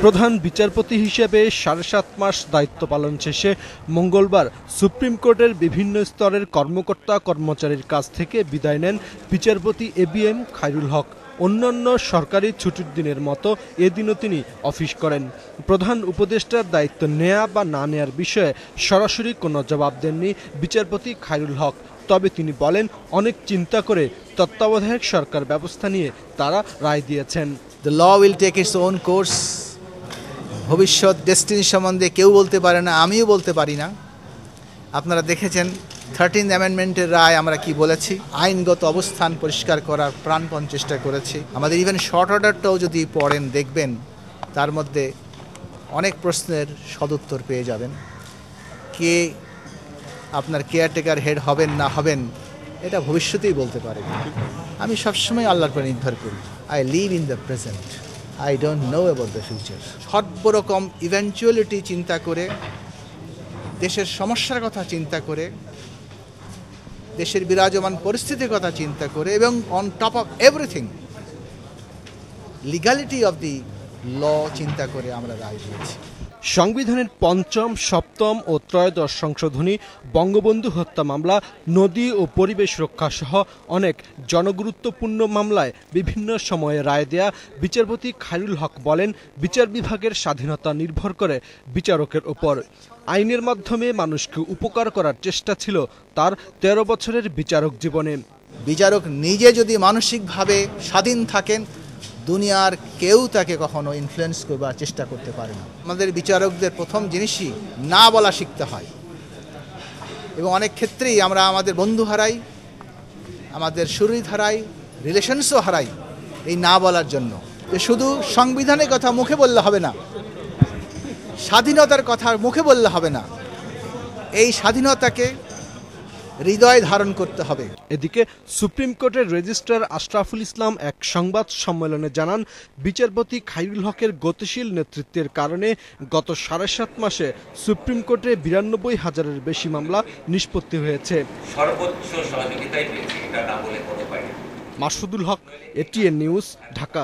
প্রধান বিচারপতি হিসেবে ৭.৫ মাস দায়িত্ব পালন শেষে মঙ্গলবার সুপ্রিম কোর্টের বিভিন্ন স্তরের কর্মকর্তা কর্মচারীর কাছ থেকে বিদায় নেন বিচারপতি এবিএম খায়রুল হক। অন্যান্য সরকারি ছুটির দিনের মতো এদিনও তিনি অফিস করেন। প্রধান উপদেষ্টার দায়িত্ব নেয়া বা না নেয়ার বিষয়ে সরাসরি কোনো জবাব দেননি বিচারপতি খায়রুল হক। তবে তিনি বলেন, অনেক চিন্তা করে তত্ত্বাবধায়ক সরকার ব্যবস্থা নিয়ে তারা রায় দিয়েছেন। The law will take its own course. ভবিষ্যৎ ডেস্টিনি সম্বন্ধে কেউ বলতে পারে না, আমিও বলতে পারি না। আপনারা দেখেছেন 13th অ্যামেন্ডমেন্টের রায় আমরা কি বলেছি, আইনগত অবস্থান পরিষ্কার করার প্রাণপণ চেষ্টা করেছি। আমাদের ইভেন শর্ট অর্ডারটাও যদি পড়েন দেখবেন তার মধ্যে অনেক প্রশ্নের সদুত্তর পেয়ে যাবেন। কে আপনার কেয়ারটেকার হেড হবেন না হবেন এটা ভবিষ্যতেই বলতে পারে। আমি সবসময় আল্লাহর উপর নির্ভর করি। I live in the present, I don't know about the future. সর্বরকম ইভেনচুয়ালিটি চিন্তা করে, দেশের সমস্যার কথা চিন্তা করে, দেশের বিরাজমান পরিস্থিতির কথা চিন্তা করে এবং on top of everything legality of the law চিন্তা করে আমরা রায় দিয়েছি। সংবিধানের ৫ম, ৭ম ও ১৩দশ সংশোধনী, বঙ্গবন্ধু হত্যা মামলা, নদী ও পরিবেশ রক্ষা সহ অনেক জনগুরুত্বপূর্ণ মামলায় বিভিন্ন সময়ে রায় দেয়া বিচারপতি খায়রুল হক বলেন, বিচার বিভাগের স্বাধীনতা নির্ভর করে বিচারকের ওপর। আইনের মাধ্যমে মানুষকে উপকার করার চেষ্টা ছিল তার ১৩ বছরের বিচারক জীবনে। বিচারক নিজে যদি মানসিকভাবে স্বাধীন থাকেন, দুনিয়ার কেউ তাকে কখনো ইনফ্লুয়েন্স করবার চেষ্টা করতে পারে না। আমাদের বিচারকদের প্রথম জিনিসই না বলা শিখতে হয় এবং অনেক ক্ষেত্রেই আমরা আমাদের বন্ধু হারাই, আমাদের শরীর হারাই, রিলেশনসও হারাই এই না বলার জন্য। শুধু সংবিধানের কথা মুখে বললে হবে না, স্বাধীনতার কথা মুখে বললে হবে না, এই স্বাধীনতাকে হৃদয় ধারণ করতে হবে। এদিকে সুপ্রিম কোর্টের রেজিস্ট্রার আশরাফুল ইসলাম এক সংবাদ সম্মেলনে জানান, বিচারপতি খায়রুল হকের গতিশীল নেতৃত্বের কারণে গত ৭.৫ মাসে সুপ্রিম কোর্টে ৯২,০০০-এর বেশি মামলা নিষ্পত্তি হয়েছে। সর্বোচ্চ সহযোগিতাই পেয়েছি, এটা না বলে কোনো পারি। মাসুদুল হক, এটিএন নিউজ, ঢাকা।